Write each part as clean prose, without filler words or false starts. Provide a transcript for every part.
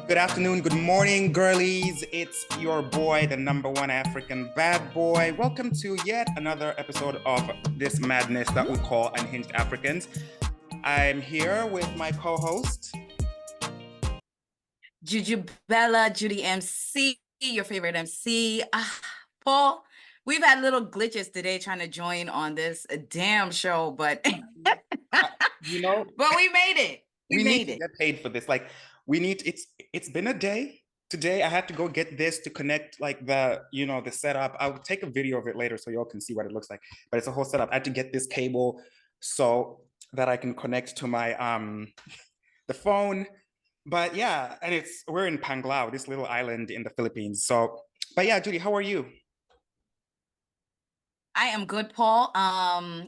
Good afternoon, good morning, girlies. It's your boy, the number one African bad boy. Welcome to yet another episode of this madness that we call Unhinged Africans. I'm here with my co-host, Judie MC, your favorite MC. Paul, we've had little glitches today trying to join on this damn show, but but we made it. We need to get paid for this. It's been a day. Today I had to go get this to connect the setup. I'll take a video of it later so y'all can see what it looks like. But it's a whole setup. I had to get this cable so that I can connect to my the phone. But yeah, and we're in Panglao, this little island in the Philippines. So, but yeah, Judie, how are you? I am good, Paul.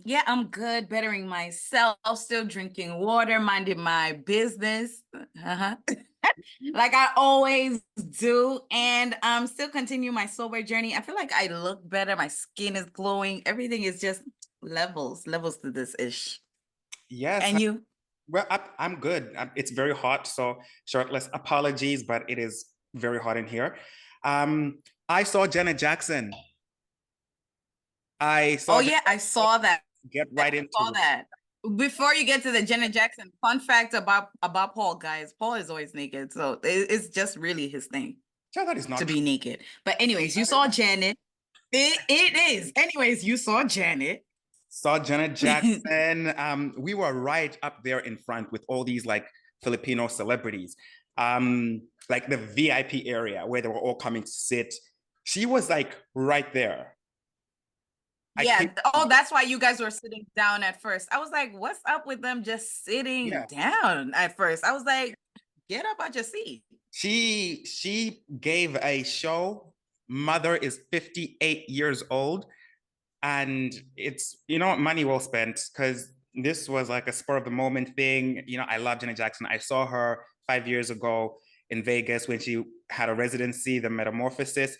Yeah, I'm good, bettering myself, still drinking water, minding my business. Like I always do. And I'm still continuing my sober journey. I feel like I look better. My skin is glowing. Everything is just levels to this ish. Yes. And you? Well, I'm good. It's very hot, so shirtless. Apologies, but it is very hot in here. I saw Janet Jackson. I saw that. Get right into that. Before you get to the Janet Jackson, fun fact about Paul, guys. Paul is always naked, so it's just really his thing. Yeah, that is not to be naked. But anyways, you saw Janet. It is. Anyways, you saw Janet. Saw Janet Jackson. We were right up there in front with all these like Filipino celebrities. Like the VIP area where they were all coming to sit. She was like right there. That's why you guys were sitting down at first. I was like, what's up with them just sitting down at first? I was like, get up out your seat. She gave a show. Mother is 58 years old. And it's, money well spent, because this was like a spur of the moment thing. I love Janet Jackson. I saw her 5 years ago in Vegas when she had a residency, The Metamorphosis.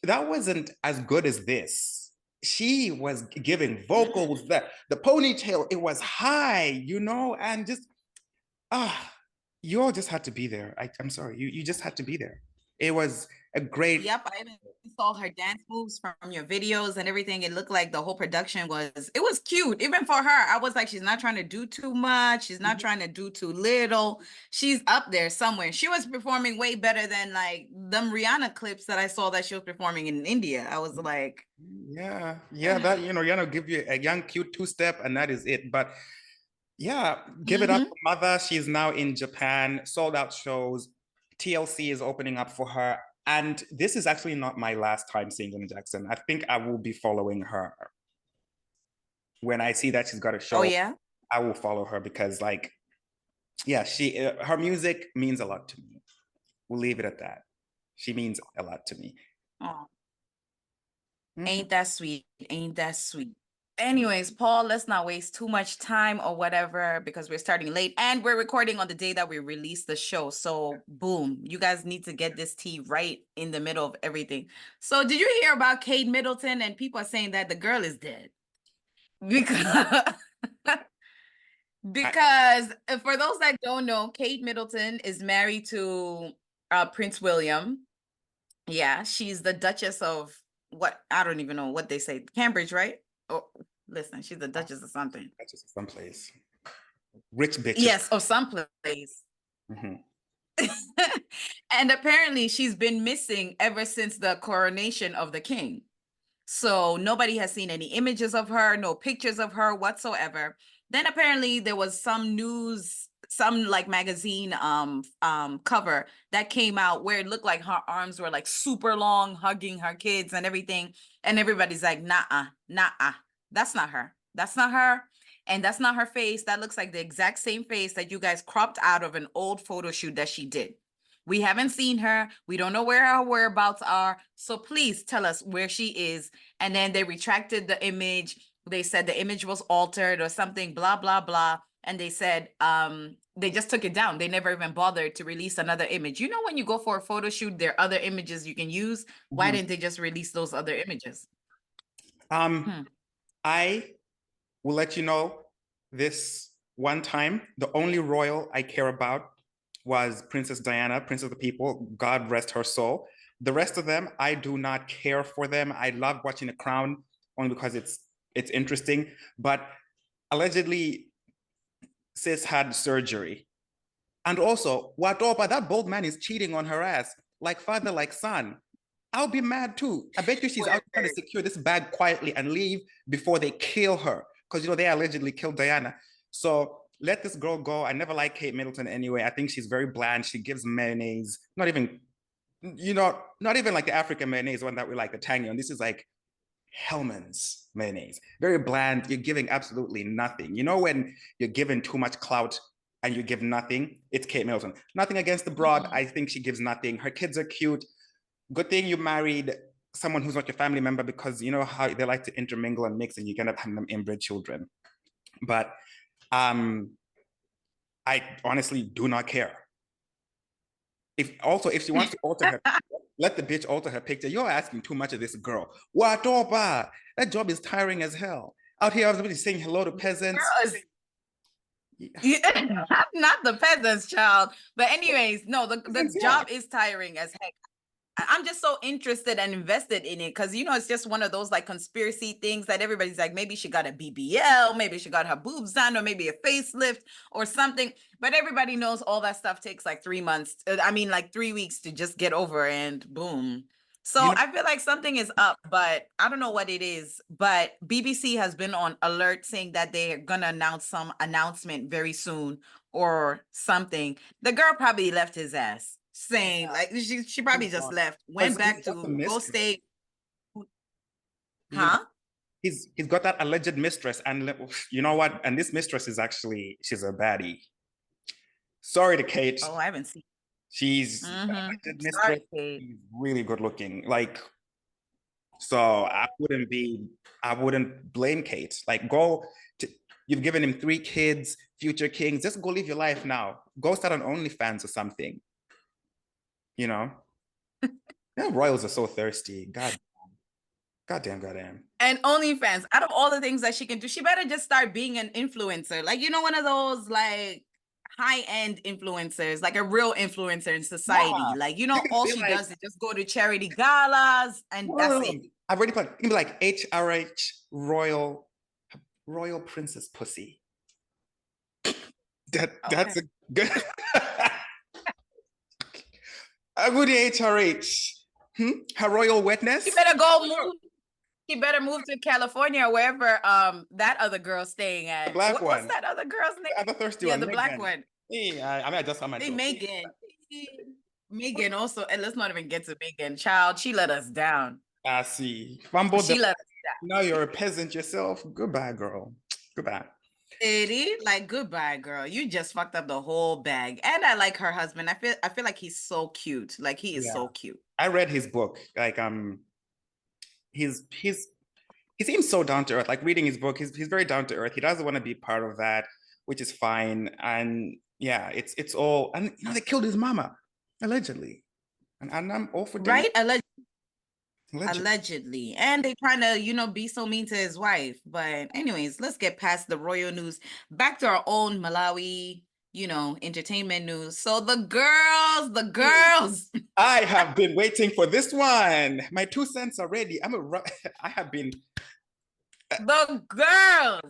That wasn't as good as this. She was giving vocals, the ponytail, it was high, and just, you all just had to be there. I'm sorry, you just had to be there. It was a great. Yep, I even saw her dance moves from your videos and everything. It looked like the whole production was cute. Even for her, I was like, she's not trying to do too much. She's not trying to do too little. She's up there somewhere. She was performing way better than like them Rihanna clips that I saw that she was performing in India. I was like, yeah, that Rihanna give you a young cute two-step and that is it. But yeah, give it up for Mother. She's now in Japan, sold out shows. TLC is opening up for her. And this is actually not my last time seeing Janet Jackson. I think I will be following her. When I see that she's got a show, oh yeah, I will follow her because, her music means a lot to me. We'll leave it at that. She means a lot to me. Oh, ain't that sweet? Ain't that sweet? Anyways, Paul, let's not waste too much time or whatever, because we're starting late and we're recording on the day that we release the show. So boom, you guys need to get this tea right in the middle of everything. So did you hear about Kate Middleton? And people are saying that the girl is dead. Because for those that don't know, Kate Middleton is married to Prince William. Yeah, she's the Duchess of what? I don't even know what they say. Cambridge, right? Oh, listen, she's the Duchess of something. Duchess of someplace. Rich bitch. Yes, or someplace. And apparently she's been missing ever since the coronation of the king. So nobody has seen any images of her, no pictures of her whatsoever. Then apparently there was some news, some like magazine cover that came out where it looked like her arms were like super long, hugging her kids and everything. And everybody's like, nah, that's not her. That's not her. And that's not her face. That looks like the exact same face that you guys cropped out of an old photo shoot that she did. We haven't seen her. We don't know where her whereabouts are. So please tell us where she is. And then they retracted the image. They said the image was altered or something, blah, blah, blah. And they said they just took it down. They never even bothered to release another image. You know, when you go for a photo shoot, there are other images you can use. Why didn't they just release those other images? I will let you know this one time. The only royal I care about was Princess Diana, Princess of the People. God rest her soul. The rest of them, I do not care for them. I love watching The Crown only because it's interesting. But allegedly, sis had surgery. And also, Watopa, that bald man is cheating on her ass, like father, like son. I'll be mad too. I bet you she's out trying to secure this bag quietly and leave before they kill her. Because, they allegedly killed Diana. So let this girl go. I never liked Kate Middleton anyway. I think she's very bland. She gives mayonnaise, not even, not even like the African mayonnaise one that we like, the tangy one. This is like Hellman's mayonnaise. Very bland. You're giving absolutely nothing. When you're given too much clout and you give nothing, it's Kate Middleton. Nothing against the broad. I think she gives nothing. Her kids are cute. Good thing you married someone who's not your family member, because you know how they like to intermingle and mix and you end up having them inbred children. But I honestly do not care. If she wants to alter her, let the bitch alter her picture. You're asking too much of this girl. What over? That job is tiring as hell. Out here, everybody saying hello to peasants. Yeah, not the peasants, child. But anyways, no, the job is tiring as heck. I'm just so interested and invested in it because it's just one of those like conspiracy things that everybody's like, maybe she got a BBL, maybe she got her boobs done, or maybe a facelift or something. But everybody knows all that stuff takes like 3 months. Like 3 weeks to just get over, and boom. So I feel like something is up, but I don't know what it is. But BBC has been on alert saying that they're gonna announce some announcement very soon or something. The girl probably left his ass. Saying like she probably just left, went back to go stay. Huh? He's got that alleged mistress, and you know what? And this mistress is actually, she's a baddie. Sorry to Kate. Oh, I haven't seen. She's alleged mistress. She's really good looking. Like, so I wouldn't blame Kate. Like, you've given him 3 kids, future kings. Just go live your life now. Go start on OnlyFans or something. Yeah, royals are so thirsty. Goddamn. And OnlyFans, out of all the things that she can do, she better just start being an influencer. Like, one of those like high-end influencers, like a real influencer in society. Yeah. Like, all she does is just go to charity galas and that's it. I've already put like HRH royal princess pussy. That's a good a good HRH. Her royal wetness. You better go move. She better move to California or wherever that other girl's staying at. The black one. What's that other girl's name? The other thirsty one. Yeah, the black one. Yeah, I just saw my Megan. Megan also, and let's not even get to Megan. Child, she let us down. I see. She let us down. Now you're a peasant yourself. Goodbye, girl. Goodbye. Like, goodbye, girl. You just fucked up the whole bag. And I like her husband. I feel like he's so cute. Like, he is so cute. I read his book. Like, he seems so down to earth. Like, reading his book, he's very down to earth. He doesn't want to be part of that, which is fine. And yeah, it's all, and they killed his mama, allegedly. And I'm all for right. Allegedly. And they trying to be so mean to his wife. But anyways, let's get past the royal news, back to our own Malawi entertainment news. So the girls. I have been waiting for this one. My 2 cents are ready. I have been. The girls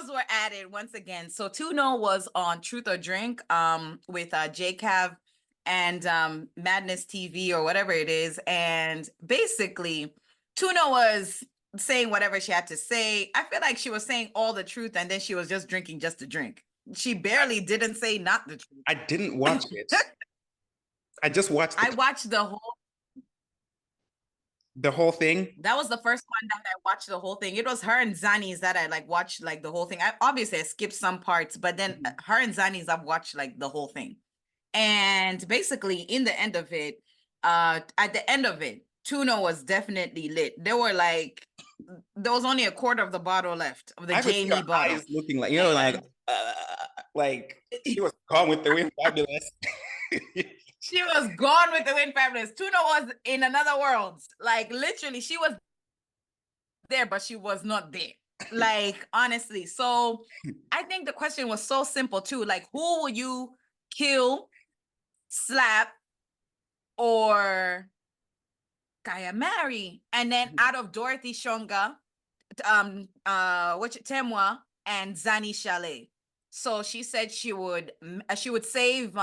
were added once again. So Tuno was on Truth or Drink with JCav and Madness TV or whatever it is. And basically, Tuno was saying whatever she had to say. I feel like she was saying all the truth and then she was just drinking just to drink. She barely didn't say not the truth. I didn't watch it. I just watched it. I watched the whole thing. That was the first one that I watched the whole thing. It was her and Zani's that I watched the whole thing. I skipped some parts, but then her and Zani's I've watched the whole thing. And basically in the end of it, at the end of it, Tuno was definitely lit. There was only a quarter of the bottle left of the Jamie bottle. Eyes looking like she was gone with the wind, fabulous. She was gone with the wind, fabulous. Tuno was in another world. Like, literally, she was there, but she was not there. Like, honestly. So I think the question was so simple too. Like, who will you kill, slap, or kaya marry. And then out of Dorothy Shonga, Temwa and Zani Chalet. So she said she would save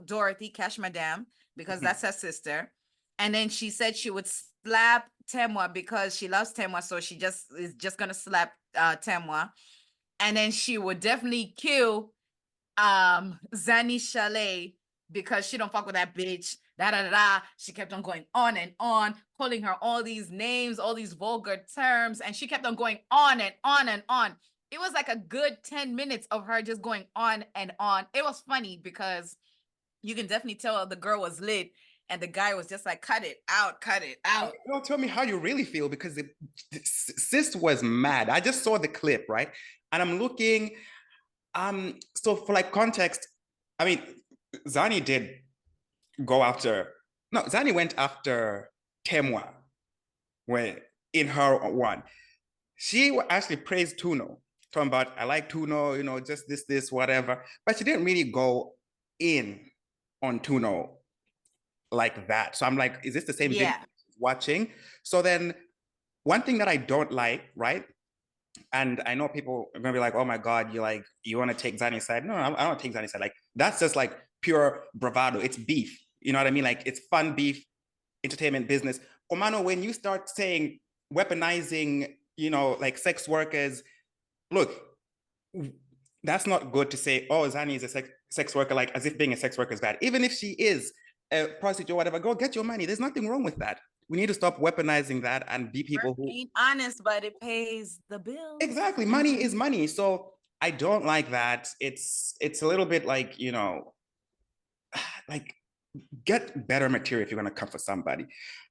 Dorothy Cash Madam because that's her sister. And then she said she would slap Temwa because she loves Temwa, so she is just gonna slap Temwa. And then she would definitely kill Zani Chalet because she don't fuck with that bitch. Da da da da. She kept on going on and on, calling her all these names, all these vulgar terms, and she kept on going on and on and on. It was like a good 10 minutes of her just going on and on. It was funny because you can definitely tell the girl was lit, and the guy was just like, cut it out, cut it out. Don't tell me how you really feel, because sis was mad. I just saw the clip, right? And I'm looking, so for like context, I mean, Zani did go after, no, Zani went after Temwa when in her one. She actually praised Tuno, talking about, I like Tuno, you know, just this, whatever. But she didn't really go in on Tuno like that. So I'm like, is this the same video watching? So then one thing that I don't like, right? And I know people are gonna be like, oh my God, you want to take Zani's side. No, I don't take Zani's side. Like, that's just like pure bravado. It's beef. You know what I mean? Like, it's fun beef, entertainment business. Omano, when you start saying weaponizing, you know, like sex workers, look, that's not good to say, oh, Zani is a sex worker, like as if being a sex worker is bad. Even if she is a prostitute or whatever, go get your money. There's nothing wrong with that. We need to stop weaponizing that and be people who ain't honest, but it pays the bill. Exactly. Money is money. So I don't like that. It's a little bit like, you know, like, get better material if you're gonna come for somebody.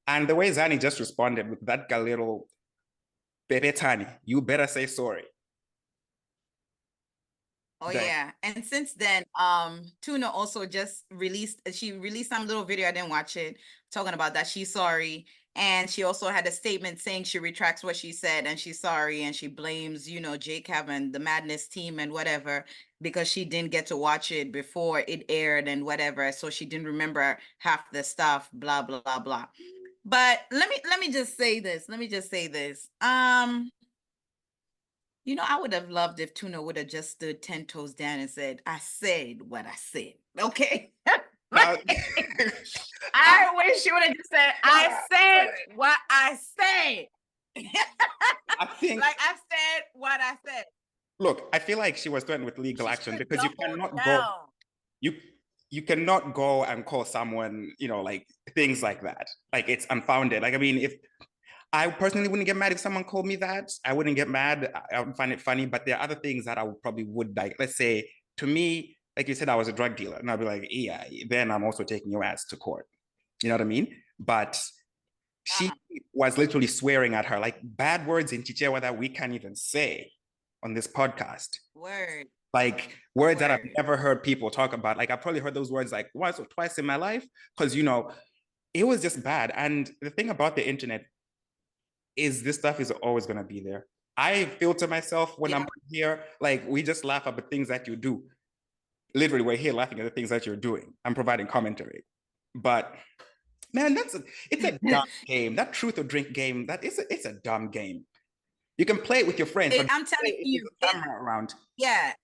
And the way Zani just responded with that little Bebe Tani, you better say sorry. Oh yeah. And since then, Tuna also just released some little video, I didn't watch it, talking about that she's sorry. And she also had a statement saying she retracts what she said and she's sorry, and she blames, you know, Jake Kevin, the Madness team and whatever, because she didn't get to watch it before it aired and whatever. So she didn't remember half the stuff, blah, blah, blah, blah. But let me just say this. You know, I would have loved if Tuna would have just stood 10 toes down and said, I said what I said. Okay. I wish she would have just said, I said what I said. I think, like, I said what I said. Look, I feel like she was threatened with legal action, because you cannot go. You cannot go and call someone, you know, like things like that. Like, it's unfounded. Like, I mean, if I personally wouldn't get mad if someone called me that. I wouldn't get mad. I would find it funny. But there are other things that I would like. Let's say, to me, like you said, I was a drug dealer, and I'd be like, yeah, then I'm also taking your ass to court. You know what I mean? But she was literally swearing at her, like bad words in Chichewa that we can't even say on this podcast. Word. Like words that I've never heard people talk about. Like, I've probably heard those words like once or twice in my life, because, you know, it was just bad. And the thing about the internet is this stuff is always going to be there. I filter myself when I'm here. Like, we just laugh at the things that you do. Literally, we're here laughing at the things that you're doing. I'm providing commentary. But man, it's a dumb game. That truth or drink game, it's a dumb game. You can play it with your friends. But I'm telling you, camera around. Yeah.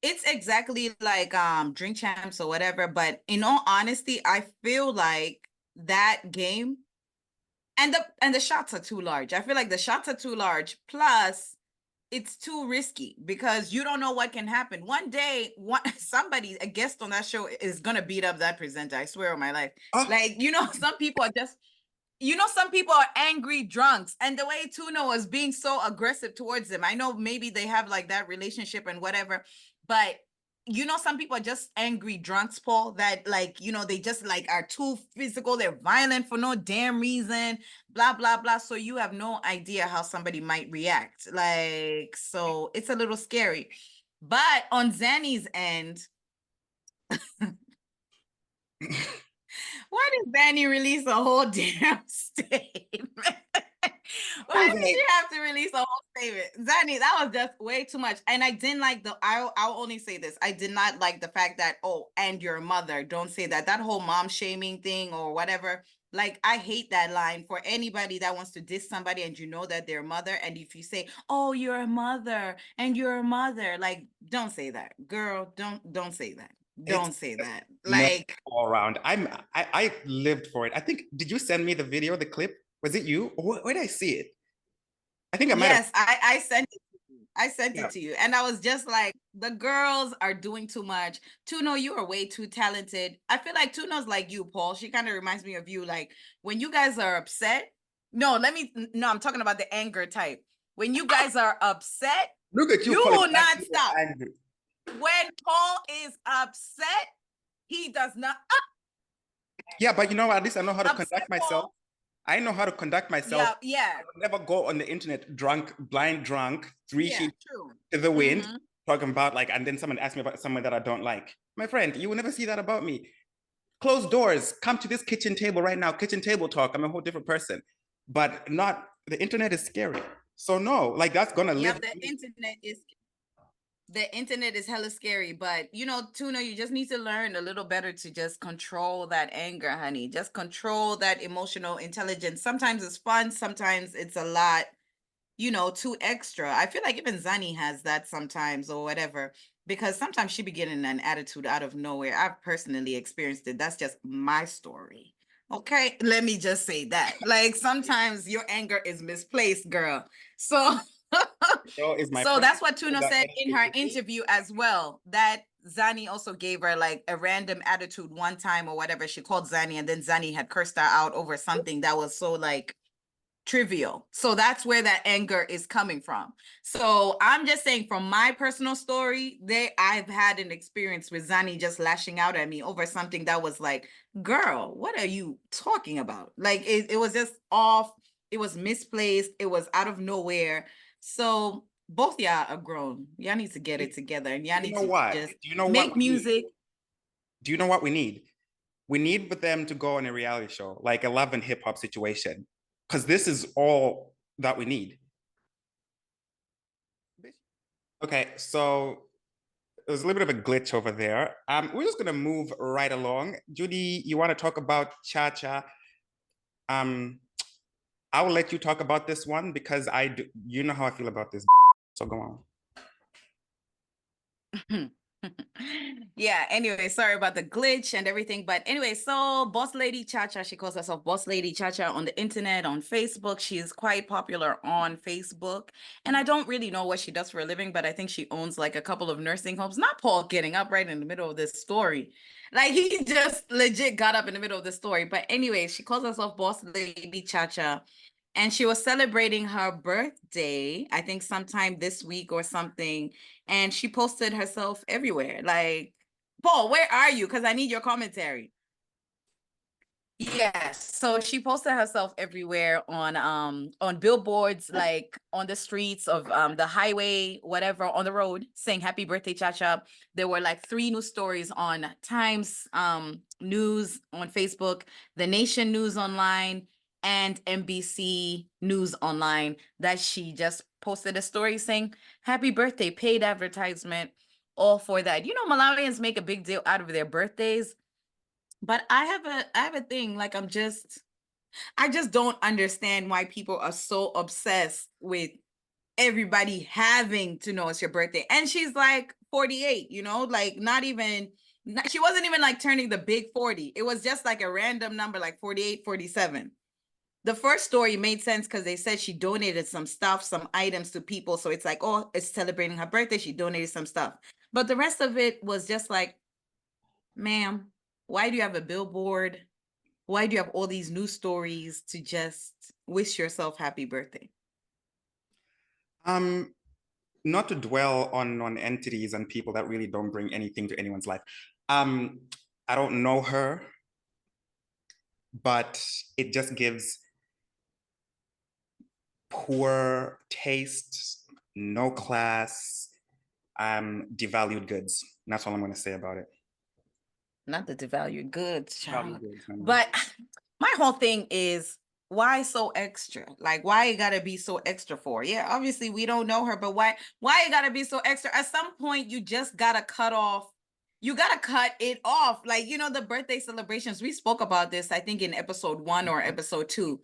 It's exactly like Drink Champs or whatever. But in all honesty, I feel like that game, and the shots are too large. I feel like the shots are too large. Plus, it's too risky because you don't know what can happen. One day, a guest on that show is gonna beat up that presenter. I swear on my life. Like, you know, some people are just, you know, some people are angry drunks, and the way Tuna was being so aggressive towards them, I know maybe they have like that relationship and whatever, but you know, some people are just angry drunks, Paul, that like, you know, they just like are too physical, they're violent for no damn reason, blah, blah, blah. So you have no idea how somebody might react. Like, so it's a little scary. But on Zanny's end, why did Zanny release a whole damn statement? Why did she have to release a whole statement? Zanny, that was just way too much. And I didn't like I'll only say this. I did not like the fact that, oh, and your mother, don't say that. That whole mom shaming thing or whatever. Like, I hate that line for anybody that wants to diss somebody and you know that they're a mother. And if you say, oh, you're a mother and you're a mother, like, don't say that. Girl, don't say that. Don't say that. Like, all around. I lived for it. I think, did you send me the video, the clip? Was it you? Where did I see it? I think I might have. yes, I sent it to you. I sent Yeah. it to you. And I was just like, the girls are doing too much. Tuno, you are way too talented. I feel like Tuno's like you, Paul. She kind of reminds me of you. Like, when you guys are upset. No, I'm talking about the anger type. When you guys are upset, Look at you. you will not people stop. angry. When Paul is upset, he does not. Yeah, but you know, at least I know how to Upset conduct myself. Paul. I know how to conduct myself. Yeah. I would never go on the internet drunk, blind drunk, three sheep true. to the wind, talking about like, and then someone asks me about someone that I don't like. My friend, you will never see that about me. Close doors. Come to this kitchen table right now. Kitchen table talk. I'm a whole different person. But not, the internet is scary. So no, like that's gonna live. The internet is hella scary, but you know, Tuna, you just need to learn a little better to just control that anger, honey. Just control that emotional intelligence. Sometimes it's fun, sometimes it's a lot, you know, too extra. I feel like even Zani has that sometimes or whatever, because sometimes she be getting an attitude out of nowhere. I've personally experienced it. That's just my story. Okay, let me just say that. Like, sometimes your anger is misplaced, girl. So so that's what Tuna said in her interview as well, that Zani also gave her like a random attitude one time or whatever. She called Zani and then Zani had cursed her out over something that was so like trivial. So that's where that anger is coming from. So I'm just saying, from my personal story, I've had an experience with Zani just lashing out at me over something that was like, girl, what are you talking about? Like, it was just off. It was misplaced. It was out of nowhere. So both y'all are grown. Y'all need to get it together, and y'all need to just make music. Do you know what we need? We need for them to go on a reality show, like a love and hip hop situation, because this is all that we need. Okay, so there's a little bit of a glitch over there. We're just gonna move right along. Judie, you want to talk about Cha-Cha? I will let you talk about this one because you know how I feel about this. So go on. Yeah, anyway, sorry about the glitch and everything, but anyway, so Boss Lady Cha-Cha, she calls herself Boss Lady Cha-Cha on the internet, on Facebook. She is quite popular on Facebook, and I don't really know what she does for a living, but I think she owns like a couple of nursing homes. Not Paul getting up right in the middle of this story, like he just legit got up in the middle of the story. But anyway, she calls herself Boss Lady Cha-Cha, and she was celebrating her birthday, I think sometime this week or something. And she posted herself everywhere. Like, Paul, where are you? Because I need your commentary. Yes. So she posted herself everywhere on billboards, like on the streets of the highway, whatever, on the road, saying happy birthday, Cha-Cha. There were like 3 news stories on Times News on Facebook, The Nation News online, and NBC News online, that she just posted a story saying happy birthday, paid advertisement, all for that. You know, Malawians make a big deal out of their birthdays. But I have a thing, like I just don't understand why people are so obsessed with everybody having to know it's your birthday. And she's like 48, you know, like she wasn't even like turning the big 40. It was just like a random number, like 48, 47. The first story made sense because they said she donated some stuff, some items to people. So it's like, oh, it's celebrating her birthday. She donated some stuff. But the rest of it was just like, ma'am, why do you have a billboard? Why do you have all these news stories to just wish yourself happy birthday? Not to dwell on entities and people that really don't bring anything to anyone's life. I don't know her, but it just gives poor taste, no class, devalued goods. And that's all I'm going to say about it. Not the devalued goods, child. But my whole thing is, why so extra? Like, why it gotta be so extra for? Yeah, obviously we don't know her, but why it gotta be so extra? At some point, you just gotta cut off. You gotta cut it off. Like, you know, the birthday celebrations. We spoke about this, I think, in episode 1 or episode 2.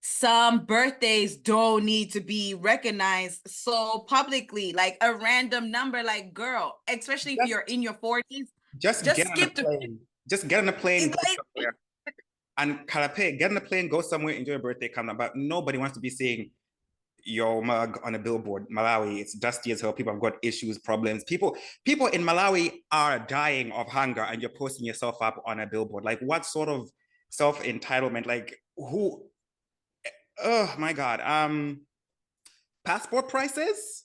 Some birthdays don't need to be recognized so publicly, like a random number. Like, girl, especially if you're in your 40s, Just just get on a skip to plane. Just get on a plane, it's go like, somewhere. And Kalape, get on a plane, go somewhere, enjoy your birthday, come on. But nobody wants to be saying your mug on a billboard. Malawi, it's dusty as hell. People have got issues, problems. People in Malawi are dying of hunger, and you're posting yourself up on a billboard. Like, what sort of self-entitlement? Like, who? Oh my God. Passport prices?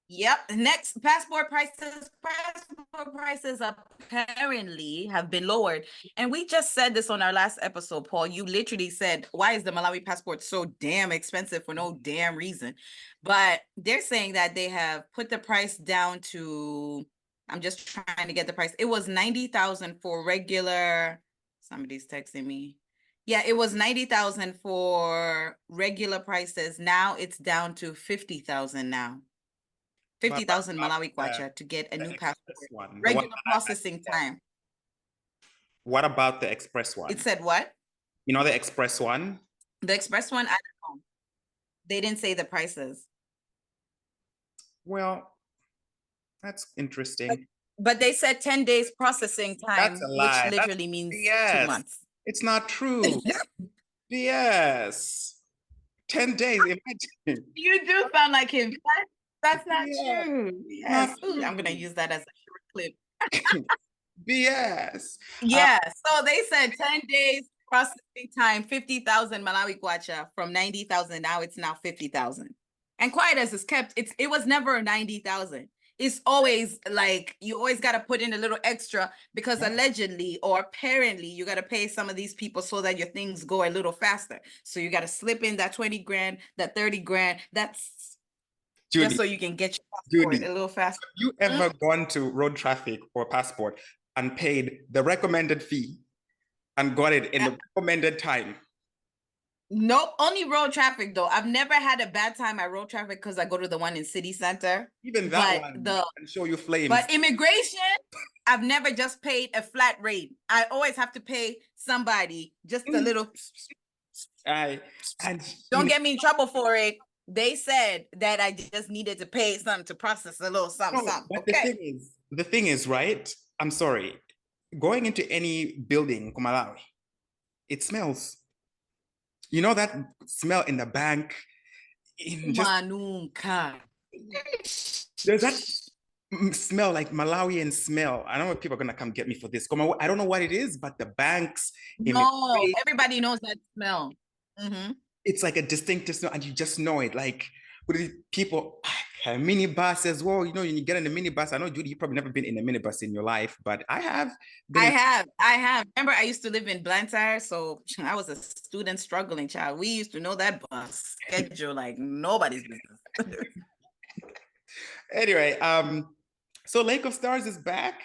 yep. Next, passport prices. Passport prices apparently have been lowered. And we just said this on our last episode, Paul. You literally said, why is the Malawi passport so damn expensive for no damn reason? But they're saying that they have put the price down to, I'm just trying to get the price. It was 90,000 for regular. Somebody's texting me. Yeah, it was 90,000 for regular prices. Now it's down to 50,000 now. 50,000 Malawi kwacha to get a new passport. One, Regular processing time. What about the express one? It said what? You know the express one? The express one, I don't know. They didn't say the prices. Well, that's interesting. But they said 10 days processing time, That's a lie. which literally means 2 Yes. months. It's not true. Yes. 10 days. Imagine. You do sound like him. That's not Yeah. true. Not Yes. Ooh, I'm true. going to use that as a short clip. BS. Yeah. So they said 10 days processing time, 50,000 Malawi kwacha from 90,000. Now it's now 50,000. And quiet as it's kept, it was never 90,000. It's always like, you always got to put in a little extra because allegedly or apparently you got to pay some of these people so that your things go a little faster. So you got to slip in that 20 grand, that 30 grand. That's Judie, just so you can get your passport Judie, a little faster. have you ever gone to road traffic or passport and paid the recommended fee and got it in the recommended time? Nope, only road traffic though. I've never had a bad time at road traffic because I go to the one in city center. Even that But one can show you flames. But immigration, I've never just paid a flat rate. I always have to pay somebody just a little. Don't get me in trouble for it. They said that I just needed to pay something to process a little something. But Okay. the thing is, right? I'm sorry. Going into any building, Malawi, it smells. You know that smell in the bank? There's that smell, like Malawian smell. I don't know if people are gonna come get me for this. I don't know what it is, but the banks. No, everybody knows that smell. Mm-hmm. It's like a distinctive smell, and you just know it. Like with these people, a minibus as well. You know, when you get in a minibus, I know Judie, you've probably never been in a minibus in your life, but I have. I have. Remember, I used to live in Blantyre, so I was a student struggling child. We used to know that bus schedule like nobody's business. Anyway, so Lake of Stars is back.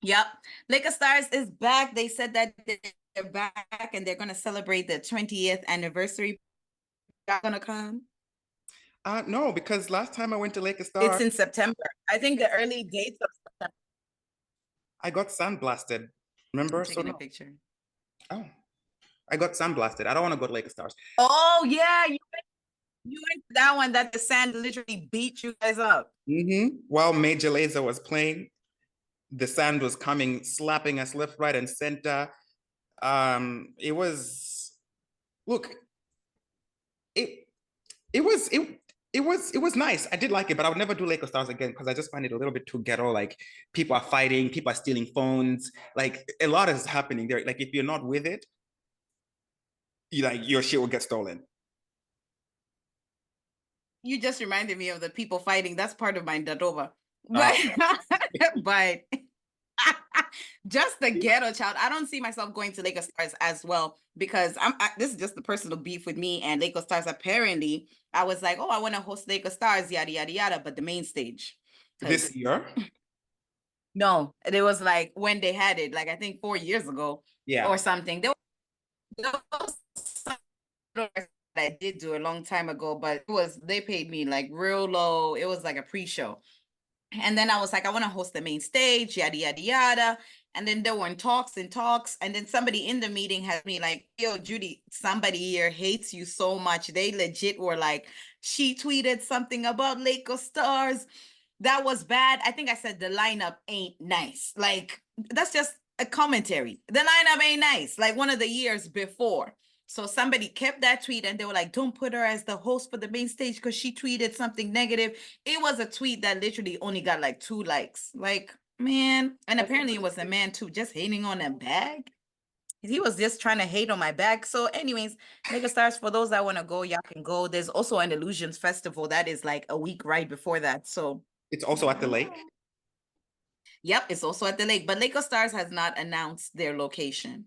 Yep, Lake of Stars is back. They said that they're back and they're going to celebrate the 20th anniversary. Y'all gonna come? No, because last time I went to Lake of Stars, it's in September. I think the early dates of September. I got sandblasted. Remember? I'm taking a picture. Oh, I got sandblasted. I don't want to go to Lake of Stars. Oh yeah, you went to that one that the sand literally beat you guys up. While Major Lazer was playing, the sand was coming, slapping us left, right, and center. It was, look, it was nice. I did like it, but I would never do Lake of Stars again because I just find it a little bit too ghetto. Like people are fighting, people are stealing phones. Like a lot is happening there. Like if you're not with it, your shit will get stolen. You just reminded me of the people fighting. That's part of my Dadova. But just the ghetto child. I don't see myself going to Lake of Stars as well because this is just the personal beef with me and Lake of Stars. Apparently, I was like, oh, I want to host Lake of Stars, yada yada yada, but the main stage. This year? No, it was like when they had it, like I think 4 years ago, or something. There was I did do a long time ago, but they paid me like real low. It was like a pre-show. And then I was like, I want to host the main stage, yada, yada, yada. And then there were talks and talks. And then somebody in the meeting had me like, yo, Judie, somebody here hates you so much. They legit were like, she tweeted something about Lakers stars. That was bad. I think I said the lineup ain't nice. Like, that's just a commentary. The lineup ain't nice. Like one of the years before. So somebody kept that tweet and they were like, don't put her as the host for the main stage because she tweeted something negative. It was a tweet that literally only got like 2 likes. Like, man. And apparently it was a man too, just hating on a bag. He was just trying to hate on my bag. So anyways, Mega Stars, for those that want to go, y'all can go. There's also an Illusions Festival that is like a week right before that. So It's also at the lake. yep, it's also at the lake. But Lake of Stars has not announced their location.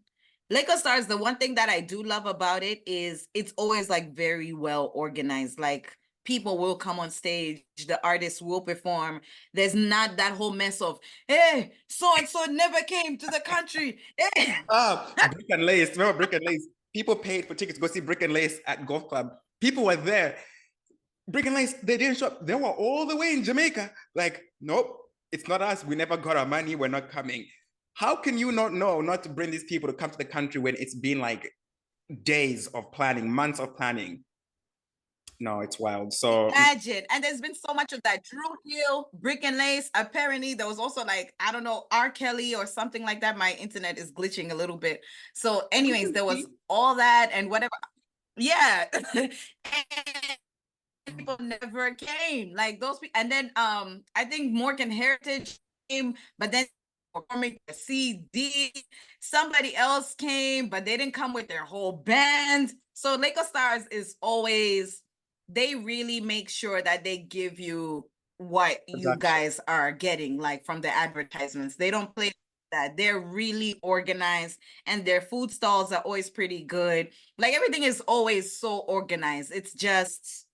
Lake of Stars, the one thing that I do love about it is it's always like very well organized. Like people will come on stage, the artists will perform. There's not that whole mess of, hey, so and so never came to the country. Hey. Brick and Lace. Remember Brick and Lace? People paid for tickets to go see Brick and Lace at Golf Club. People were there. Brick and Lace, they didn't show up. They were all the way in Jamaica. Like, nope, it's not us. We never got our money. We're not coming. How can you not know not to bring these people to come to the country when it's been like days of planning, months of planning? No, it's wild. So imagine. And there's been so much of that. Drew Hill, Brick and Lace. Apparently, there was also like, I don't know, R. Kelly or something like that. My internet is glitching a little bit. So, anyways, there was all that and whatever. Yeah. And people never came. Like those people. And then I think Morgan Heritage came, but then performing the CD. Somebody else came, but they didn't come with their whole band. So Lake of Stars is always, they really make sure that they give you what you guys are getting, like from the advertisements. They don't play that. They're really organized and their food stalls are always pretty good. Like everything is always so organized. It's just,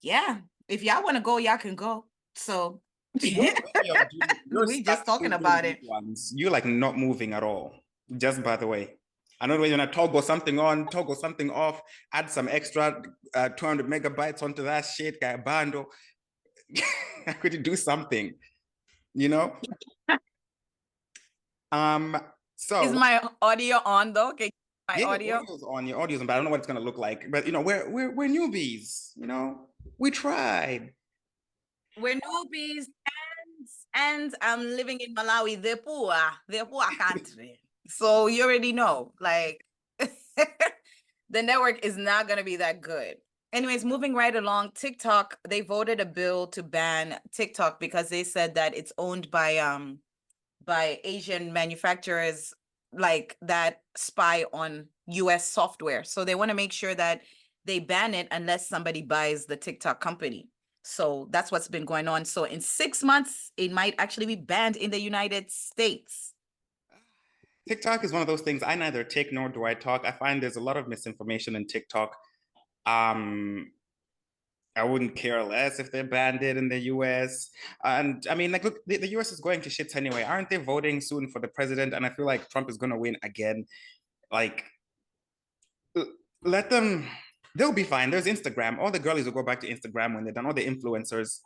yeah. If y'all want to go, y'all can go. So you're we just talking about it. You're like not moving at all. Just by the way. I know when you want to toggle something on, toggle something off, add some extra 200 megabytes onto that shit, guy bundle. Could you do something? You know? So is my audio on though? Okay, my audio. Your audio's on, your audio's on, but I don't know what it's gonna look like. But you know, we're newbies, you know, we tried. We're newbies and I'm living in Malawi, the poor country. So you already know, like the network is not gonna be that good. Anyways, moving right along, TikTok, they voted a bill to ban TikTok because they said that it's owned by Asian manufacturers like that spy on US software. So they want to make sure that they ban it unless somebody buys the TikTok company. So that's what's been going on. So in 6 months, it might actually be banned in the United States. TikTok is one of those things I neither take nor do I talk. I find there's a lot of misinformation in TikTok. I wouldn't care less if they banned it in the US. And I mean, like, look, the US is going to shits anyway. Aren't they voting soon for the president? And I feel like Trump is going to win again. Like, let them, they'll be fine. There's Instagram. All the girlies will go back to Instagram when they're done. All the influencers,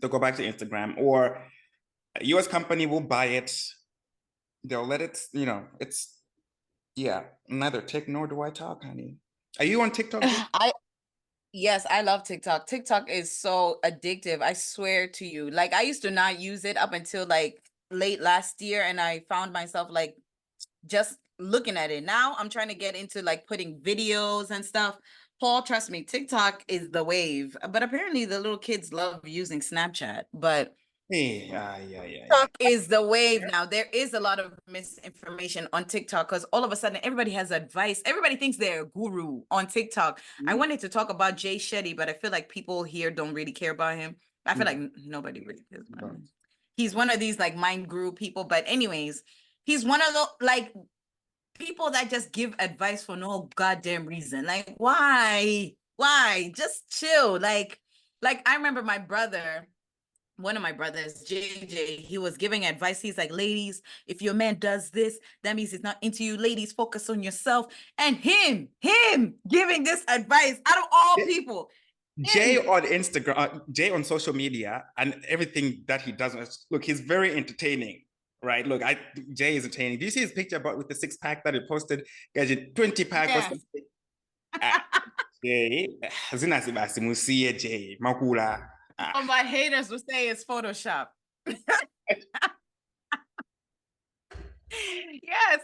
they'll go back to Instagram. Or a US company will buy it. They'll let it, you know, it's, yeah, neither take nor do I talk, honey. Are you on TikTok? Yes, I love TikTok. TikTok is so addictive. I swear to you. Like I used to not use it up until like late last year and I found myself like just looking at it. Now I'm trying to get into like putting videos and stuff. Paul, trust me, TikTok is the wave. But apparently the little kids love using Snapchat. But yeah. TikTok is the wave now. There is a lot of misinformation on TikTok because all of a sudden everybody has advice. Everybody thinks they're a guru on TikTok. I wanted to talk about Jay Shetty, but I feel like people here don't really care about him. I feel like nobody really cares about him. He's one of these like mind guru people. But anyways, he's one of the like people that just give advice for no goddamn reason. Like, why? Just chill. Like I remember my brother one of my brothers, JJ, he was giving advice. He's like, ladies, if your man does this, that means he's not into you. Ladies, focus on yourself. And him giving this advice out of all people. Jay on Instagram, Jay on social media, and everything that he does. Look, he's very entertaining, right? Look, Jay is entertaining. Do you see his picture about with the 6-pack that he posted? Guys, 20-pack or something. Jay, Jay, Makula. All my haters will say it's Photoshop. Yeah,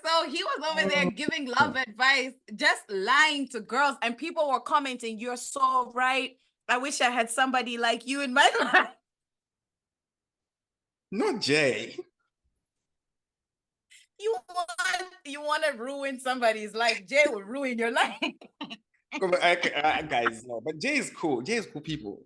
so he was over there giving love advice, just lying to girls, and people were commenting, "You're so right. I wish I had somebody like you in my life." Not Jay. You want to ruin somebody's life. Jay will ruin your life. Guys, no, but Jay is cool. Jay is cool people.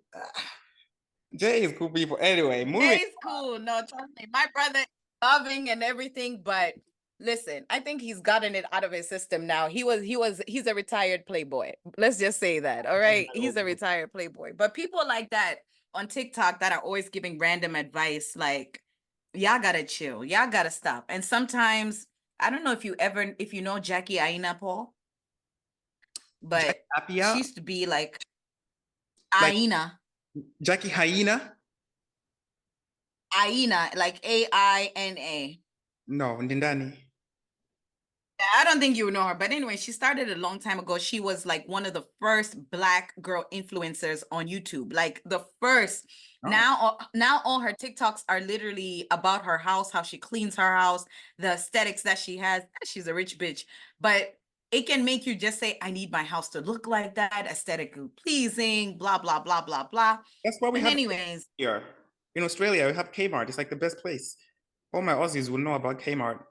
Jay is cool people. Anyway, moving. Jay's cool. No, trust me. My brother is loving and everything, but listen, I think he's gotten it out of his system now. He's a retired playboy. Let's just say that. All right. He's a retired playboy. But people like that on TikTok that are always giving random advice, like, y'all gotta chill. Y'all gotta stop. And sometimes, I don't know if you know Jackie Aina, Paul, but she used to be like Aina. Jackie Hyena? Aina, like Aina. No, Ndindani. I don't think you know her, but anyway, she started a long time ago. She was like one of the first Black girl influencers on YouTube, like the first. Oh. Now all her TikToks are literally about her house, how she cleans her house, the aesthetics that she has. She's a rich bitch, but it can make you just say, I need my house to look like that, aesthetically pleasing, blah, blah, blah, blah, blah. That's why we have anyways. Here in Australia, we have Kmart. It's like the best place. All my Aussies will know about Kmart.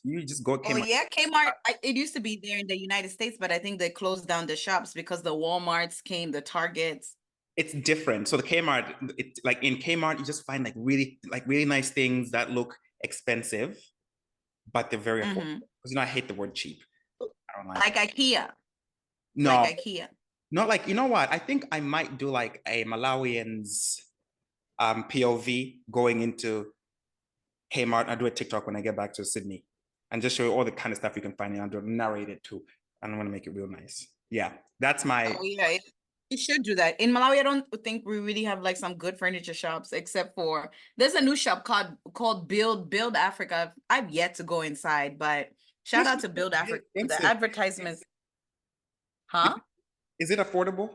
You just go Kmart. Oh yeah, Kmart. It used to be there in the United States, but I think they closed down the shops because the Walmarts came, the Targets. It's different. So the Kmart, it's like in Kmart, you just find like really nice things that look expensive, but they're very affordable. Because I hate the word cheap. I don't like IKEA. No, like IKEA. Not like, you know what? I think I might do like a Malawian's POV going into Kmart. I'll do a TikTok when I get back to Sydney and just show you all the kind of stuff you can find and I'll narrate it too. I don't want to make it real nice. Yeah, that's my... Oh, yeah, you should do that. In Malawi, I don't think we really have like some good furniture shops, except for there's a new shop called Build Africa. I've yet to go inside, but shout out to Build Africa. The advertisements. Huh? Is it affordable?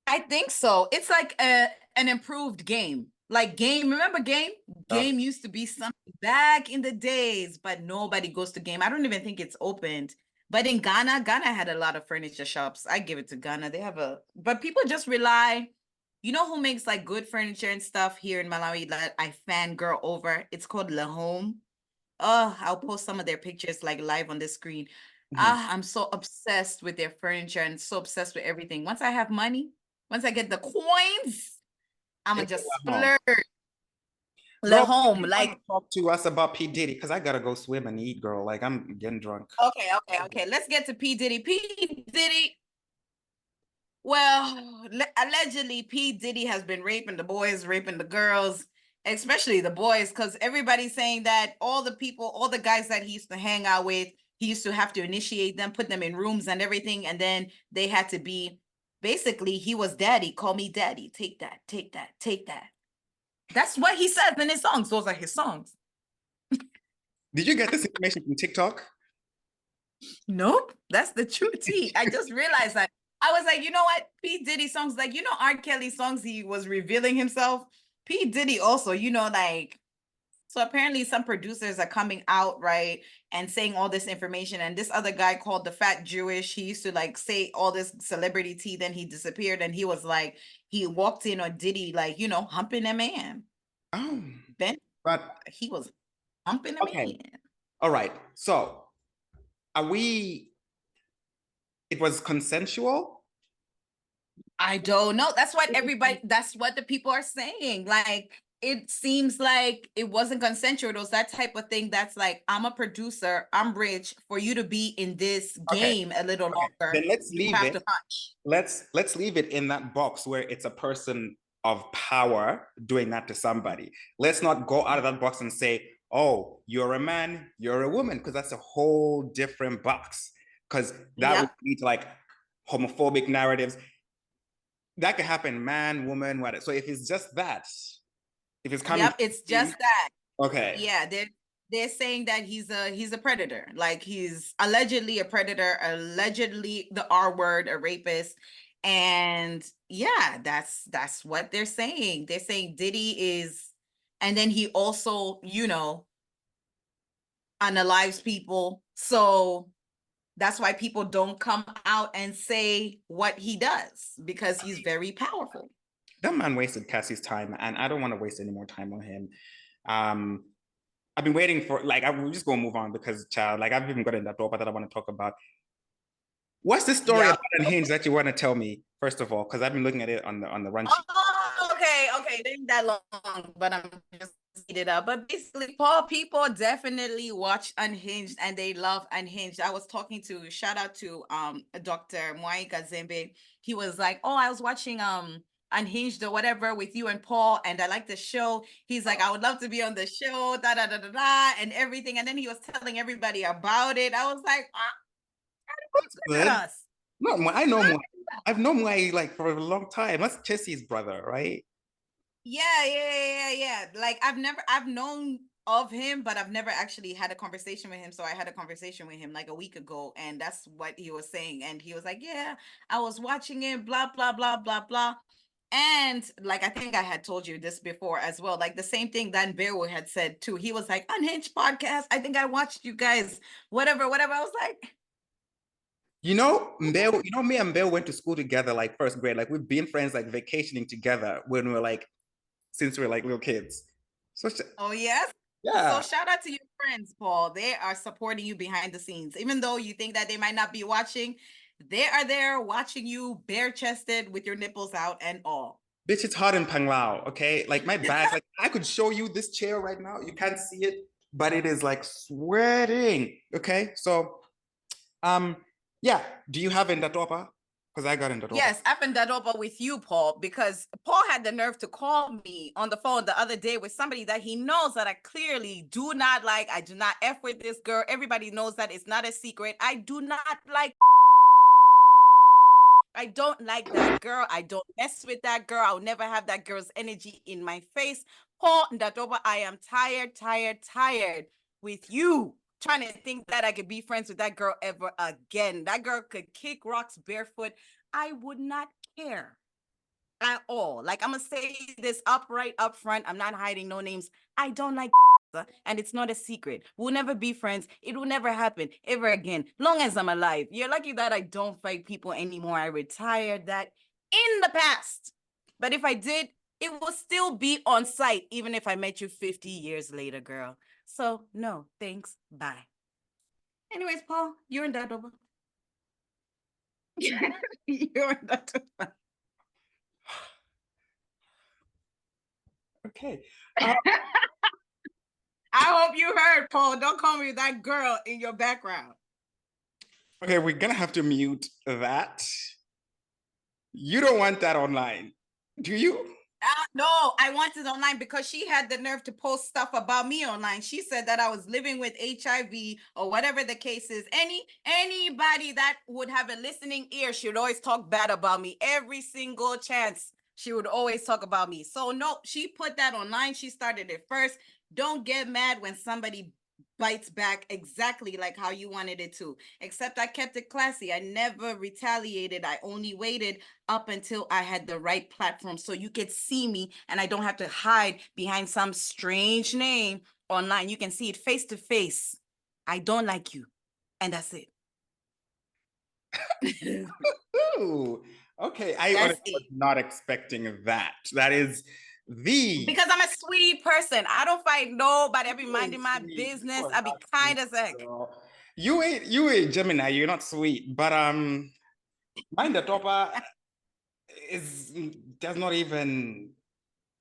I think so. It's like an improved game. Like Game, remember Game? Game used to be something back in the days, but nobody goes to Game. I don't even think it's opened. But in Ghana had a lot of furniture shops. I give it to Ghana. They have but people just rely. You know who makes like good furniture and stuff here in Malawi that I fangirl over? It's called Le Home. Oh, I'll post some of their pictures like live on the screen. I'm so obsessed with their furniture and so obsessed with everything. Once I have money, once I get the coins, I'm gonna just splurge. Le Home, like, talk to us about P. Diddy because I gotta go swim and eat, girl. Like, I'm getting drunk. Okay. Let's get to P. Diddy. P. Diddy. Well, allegedly, P. Diddy has been raping the boys, raping the girls, especially the boys, because everybody's saying that all the guys that he used to hang out with, he used to have to initiate them, put them in rooms and everything, and then they had to be, basically, he was daddy. Call me daddy. Take that, take that, take that. That's what he says in his songs. Those are his songs. Did you get this information from TikTok? Nope. That's the true tea. I just realized that. I was like, you know what? P. Diddy songs, like, R. Kelly songs, he was revealing himself. P. Diddy also, like, so apparently some producers are coming out, right, and saying all this information. And this other guy called the Fat Jewish, he used to like say all this celebrity tea, then he disappeared. And he was like, he walked in on Diddy, like, humping a man. Oh, then but he was humping a man. All right. So it was consensual? I don't know. That's what the people are saying. Like, it seems like it wasn't consensual. It was that type of thing that's like, I'm a producer, I'm rich, for you to be in this game a little longer. Then let's leave it. Let's leave it in that box where it's a person of power doing that to somebody. Let's not go out of that box and say, oh, you're a man, you're a woman, because that's a whole different box. Because that would lead to like homophobic narratives. That could happen, man, woman, whatever. So if it's just that, if it's coming, it's just that. Okay. Yeah, they're saying that he's a predator. Like he's allegedly a predator, allegedly the R word, a rapist. And yeah, that's what they're saying. They're saying Diddy is, and then he also, unalives people. So that's why people don't come out and say what he does, because he's very powerful. That man wasted Cassie's time, and I don't want to waste any more time on him. I've been waiting for, like, we're just going to move on because, child, like, I've even got in that door that I want to talk about. What's the story about Unhinged that you want to tell me, first of all? Because I've been looking at it on the run sheet. Oh, okay. It ain't that long, but I'm just it up. But basically, people definitely watch Unhinged and they love Unhinged. I was talking to, shout out to Dr. Mwai Kazembe. He was like, oh, I was watching Unhinged or whatever with you and Paul, and I like the show. He's like, I would love to be on the show, and everything. And then he was telling everybody about it. I was like, good. No, I know more. I've known Mwai like for a long time. That's Chelsea's brother, right? Yeah. Like I've known of him, but I've never actually had a conversation with him. So I had a conversation with him like a week ago, and that's what he was saying. And he was like, yeah, I was watching it, blah, blah, blah, blah, blah. And like, I think I had told you this before as well. Like the same thing Dan Bearwood had said too. He was like, Unhinged podcast. I think I watched you guys, whatever. I was like, Mbeo, me and Mbeo went to school together, like first grade. Like we've been friends, like vacationing together when we were like, since we were like little kids. So oh yes. Yeah. So shout out to your friends, Paul. They are supporting you behind the scenes. Even though you think that they might not be watching, they are there watching you bare-chested with your nipples out and all. Bitch, it's hot in Panglao, okay? Like my back, like I could show you this chair right now. You can't see it, but it is like sweating, okay? So, yeah. Do you have Ndatopa? Because I got Ndatopa. Yes, I've been Ndatopa with you, Paul, because Paul had the nerve to call me on the phone the other day with somebody that he knows that I clearly do not like. I do not F with this girl. Everybody knows that. It's not a secret. I do not like. I don't like that girl. I don't mess with that girl. I'll never have that girl's energy in my face. Paul Ndatopa, I am tired with you trying to think that I could be friends with that girl ever again. That girl could kick rocks barefoot. I would not care at all. Like, I'm going to say this upright up front. I'm not hiding no names. I don't like and it's not a secret. We'll never be friends. It will never happen ever again, long as I'm alive. You're lucky that I don't fight people anymore. I retired that in the past. But if I did, it will still be on site, even if I met you 50 years later, girl. So no, thanks, bye. Anyways, Paul, you're in that over. You're in that over. Okay. I hope you heard, Paul. Don't call me that girl in your background. Okay, we're gonna have to mute that. You don't want that online, do you? No, I want it online because she had the nerve to post stuff about me online. She said that I was living with HIV or whatever the case is. Anybody that would have a listening ear should always talk bad about me. Every single chance, she would always talk about me. So no, she put that online. She started it first. Don't get mad when somebody bites back exactly like how you wanted it to. Except I kept it classy. I never retaliated. I only waited up until I had the right platform so you could see me and I don't have to hide behind some strange name online. You can see it face to face. I don't like you. And that's it. Ooh, okay. I was not expecting that. That is because I'm a sweet person. I don't fight nobody. I be minding my business. I be kind as heck. You ain't Gemini. You're not sweet, but mind the topper does not even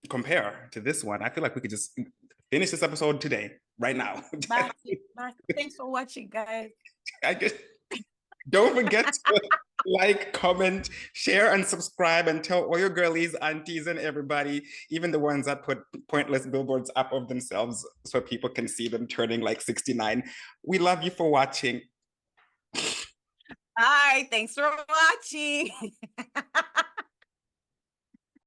compare to this one. I feel like we could just finish this episode today, right now. Bye. Thanks for watching, guys. Don't forget to Like, comment, share, and subscribe, and tell all your girlies, aunties, and everybody, even the ones that put pointless billboards up of themselves so people can see them turning like 69. We love you for watching. All right, thanks for watching.